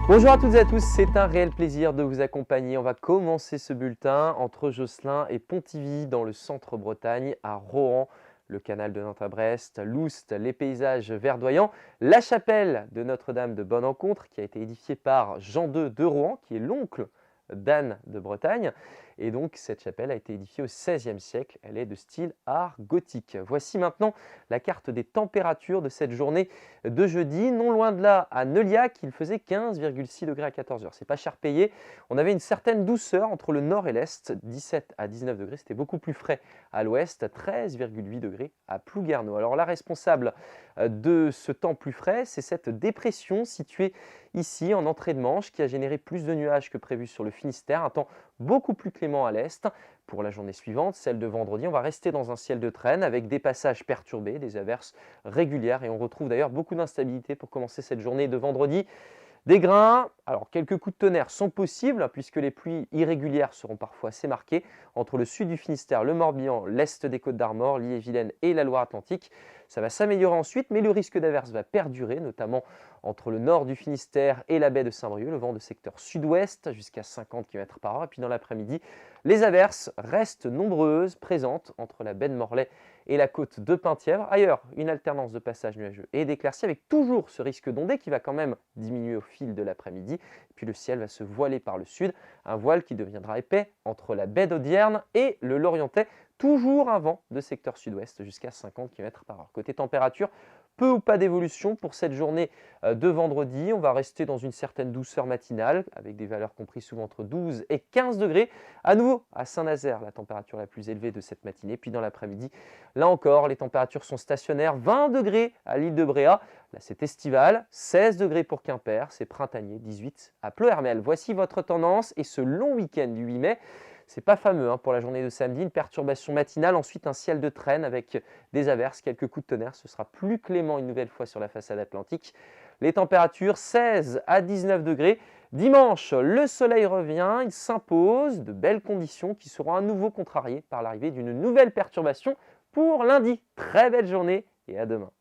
Bonjour à toutes et à tous, c'est un réel plaisir de vous accompagner. On va commencer ce bulletin entre Josselin et Pontivy dans le centre-Bretagne, à Rohan, le canal de Nantes à Brest, Loust, les paysages verdoyants, la chapelle de Notre-Dame de Bonne-Encontre qui a été édifiée par Jean II de Rohan, qui est l'oncle d'Anne de Bretagne. Et donc cette chapelle a été édifiée au XVIe siècle, elle est de style art gothique. Voici maintenant la carte des températures de cette journée de jeudi. Non loin de là, à Neuliac, il faisait 15,6 degrés à 14 heures. C'est pas cher payé. On avait une certaine douceur entre le nord et l'est, 17 à 19 degrés. C'était beaucoup plus frais à l'ouest, 13,8 degrés à Plouguerneau. Alors la responsable de ce temps plus frais, c'est cette dépression située ici en entrée de Manche qui a généré plus de nuages que prévu sur le Finistère. Un temps beaucoup plus clément à l'est. Pour la journée suivante, celle de vendredi, on va rester dans un ciel de traîne avec des passages perturbés, des averses régulières et on retrouve d'ailleurs beaucoup d'instabilité pour commencer cette journée de vendredi. Des grains, alors quelques coups de tonnerre sont possibles puisque les pluies irrégulières seront parfois assez marquées entre le sud du Finistère, le Morbihan, l'est des Côtes-d'Armor, l'Ille-et-Vilaine et la Loire-Atlantique. Ça va s'améliorer ensuite, mais le risque d'averse va perdurer, notamment entre le nord du Finistère et la baie de Saint-Brieuc, le vent de secteur sud-ouest jusqu'à 50 km/h. Et puis dans l'après-midi, les averses restent nombreuses, présentes entre la baie de Morlaix et la côte de Penthièvre. Ailleurs, une alternance de passages nuageux et d'éclaircies avec toujours ce risque d'ondée qui va quand même diminuer au fil de l'après-midi. Puis le ciel va se voiler par le sud, un voile qui deviendra épais entre la baie d'Audierne et le Lorientais. Toujours un vent de secteur sud-ouest jusqu'à 50 km/h. Côté température, peu ou pas d'évolution pour cette journée de vendredi. On va rester dans une certaine douceur matinale avec des valeurs comprises souvent entre 12 et 15 degrés. À nouveau, à Saint-Nazaire, la température la plus élevée de cette matinée. Puis dans l'après-midi, là encore, les températures sont stationnaires. 20 degrés à l'île de Bréhat. Là, c'est estival. 16 degrés pour Quimper. C'est printanier. 18 à Pleuhermel. Voici votre tendance et ce long week-end du 8 mai. C'est pas fameux pour la journée de samedi, une perturbation matinale, ensuite un ciel de traîne avec des averses, quelques coups de tonnerre. Ce sera plus clément une nouvelle fois sur la façade atlantique. Les températures 16 à 19 degrés. Dimanche, le soleil revient, il s'impose, de belles conditions qui seront à nouveau contrariées par l'arrivée d'une nouvelle perturbation pour lundi. Très belle journée et à demain.